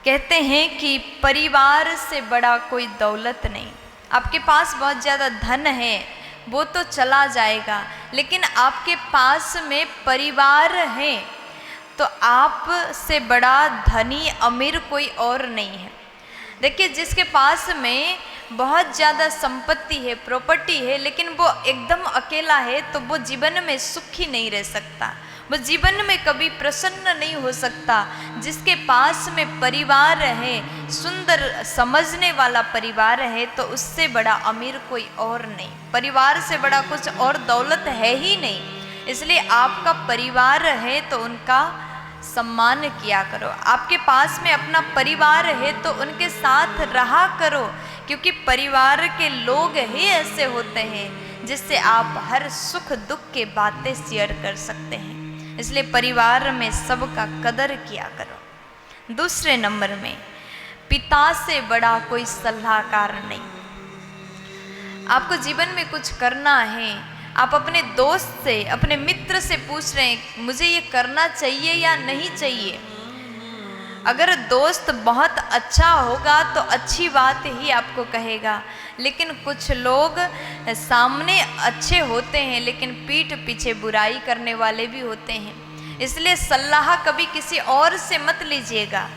कहते हैं कि परिवार से बड़ा कोई दौलत नहीं। आपके पास बहुत ज़्यादा धन है वो तो चला जाएगा, लेकिन आपके पास में परिवार है तो आप से बड़ा धनी अमीर कोई और नहीं है। देखिए, जिसके पास में बहुत ज़्यादा संपत्ति है, प्रॉपर्टी है, लेकिन वो एकदम अकेला है तो वो जीवन में सुखी नहीं रह सकता, वो जीवन में कभी प्रसन्न नहीं हो सकता। जिसके पास में परिवार है, सुंदर समझने वाला परिवार है, तो उससे बड़ा अमीर कोई और नहीं, परिवार से बड़ा कुछ और दौलत है ही नहीं। इसलिए आपका परिवार है तो उनका सम्मान किया करो। आपके पास में अपना परिवार है तो उनके साथ रहा करो, क्योंकि परिवार के लोग ही ऐसे होते हैं जिससे आप हर सुख दुख के बातें शेयर कर सकते हैं। इसलिए परिवार में सबका कदर किया करो। दूसरे नंबर में, पिता से बड़ा कोई सलाहकार नहीं। आपको जीवन में कुछ करना है, आप अपने दोस्त से, अपने मित्र से पूछ रहे हैं मुझे ये करना चाहिए या नहीं चाहिए। अगर दोस्त बहुत अच्छा होगा तो अच्छी बात ही आपको कहेगा, लेकिन कुछ लोग सामने अच्छे होते हैं लेकिन पीठ पीछे बुराई करने वाले भी होते हैं। इसलिए सलाह कभी किसी और से मत लीजिएगा।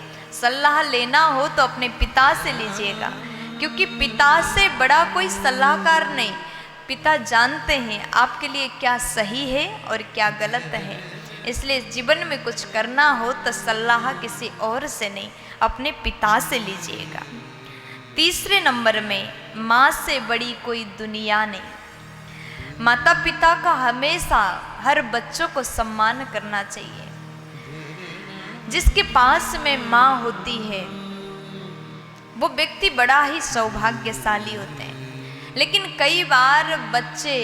सलाह लेना हो तो अपने पिता से लीजिएगा, क्योंकि पिता से बड़ा कोई सलाहकार नहीं। पिता जानते हैं आपके लिए क्या सही है और क्या गलत है। इसलिए जीवन में कुछ करना हो तो सलाह किसी और से नहीं, अपने पिता से लीजिएगा। तीसरे नंबर में, माँ से बड़ी कोई दुनिया नहीं। माता पिता का हमेशा हर बच्चों को सम्मान करना चाहिए। जिसके पास में माँ होती है वो व्यक्ति बड़ा ही सौभाग्यशाली होते हैं। लेकिन कई बार बच्चे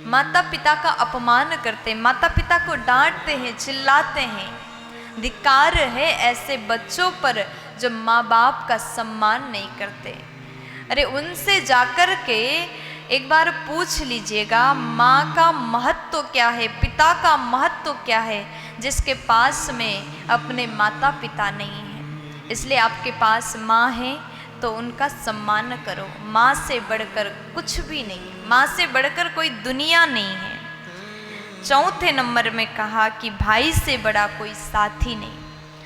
माता पिता का अपमान करते हैं, माता पिता को डांटते हैं, चिल्लाते हैं। धिक्कार है ऐसे बच्चों पर जो माँ बाप का सम्मान नहीं करते। अरे उनसे जाकर के एक बार पूछ लीजिएगा, माँ का महत्व क्या है, पिता का महत्व क्या है, जिसके पास में अपने माता पिता नहीं है। इसलिए आपके पास माँ है तो उनका सम्मान करो। माँ से बढ़कर कुछ भी नहीं, माँ से बढ़कर कोई दुनिया नहीं है। चौथे नंबर में कहा कि भाई से बड़ा कोई साथी नहीं।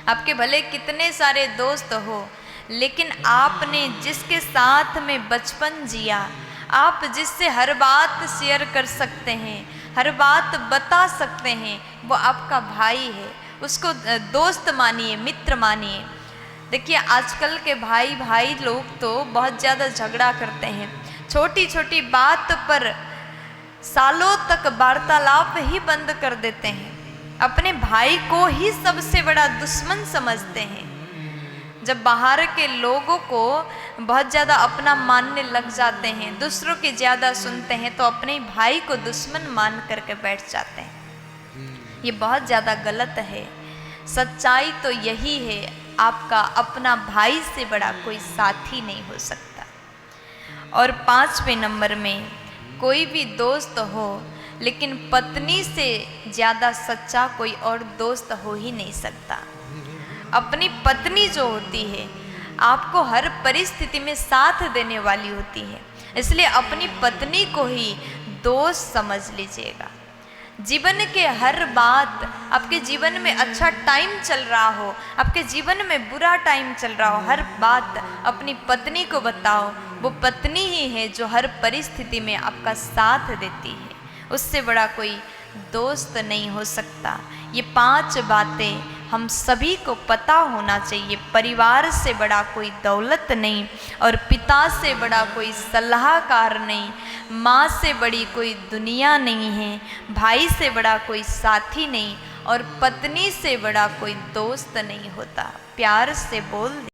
आपके भले कितने सारे दोस्त हो, लेकिन आपने जिसके साथ में बचपन जिया, आप जिससे हर बात शेयर कर सकते हैं, हर बात बता सकते हैं, वो आपका भाई है। उसको दोस्त मानिए, मित्र मानिए। देखिए, आजकल के भाई लोग तो बहुत ज़्यादा झगड़ा करते हैं। छोटी छोटी बात पर सालों तक वार्तालाप ही बंद कर देते हैं। अपने भाई को ही सबसे बड़ा दुश्मन समझते हैं। जब बाहर के लोगों को बहुत ज़्यादा अपना मानने लग जाते हैं, दूसरों की ज़्यादा सुनते हैं, तो अपने भाई को दुश्मन मान करके बैठ जाते हैं। ये बहुत ज़्यादा गलत है। सच्चाई तो यही है, आपका अपना भाई से बड़ा कोई साथी नहीं हो सकता। और पांचवें नंबर में, कोई भी दोस्त हो, लेकिन पत्नी से ज़्यादा सच्चा कोई और दोस्त हो ही नहीं सकता। अपनी पत्नी जो होती है आपको हर परिस्थिति में साथ देने वाली होती है। इसलिए अपनी पत्नी को ही दोस्त समझ लीजिएगा। जीवन के हर बात, आपके जीवन में अच्छा टाइम चल रहा हो, आपके जीवन में बुरा टाइम चल रहा हो, हर बात अपनी पत्नी को बताओ। वो पत्नी ही है जो हर परिस्थिति में आपका साथ देती है। उससे बड़ा कोई दोस्त नहीं हो सकता। ये 5 बातें हम सभी को पता होना चाहिए। परिवार से बड़ा कोई दौलत नहीं, और पिता से बड़ा कोई सलाहकार नहीं, माँ से बड़ी कोई दुनिया नहीं है, भाई से बड़ा कोई साथी नहीं, और पत्नी से बड़ा कोई दोस्त नहीं होता। प्यार से बोल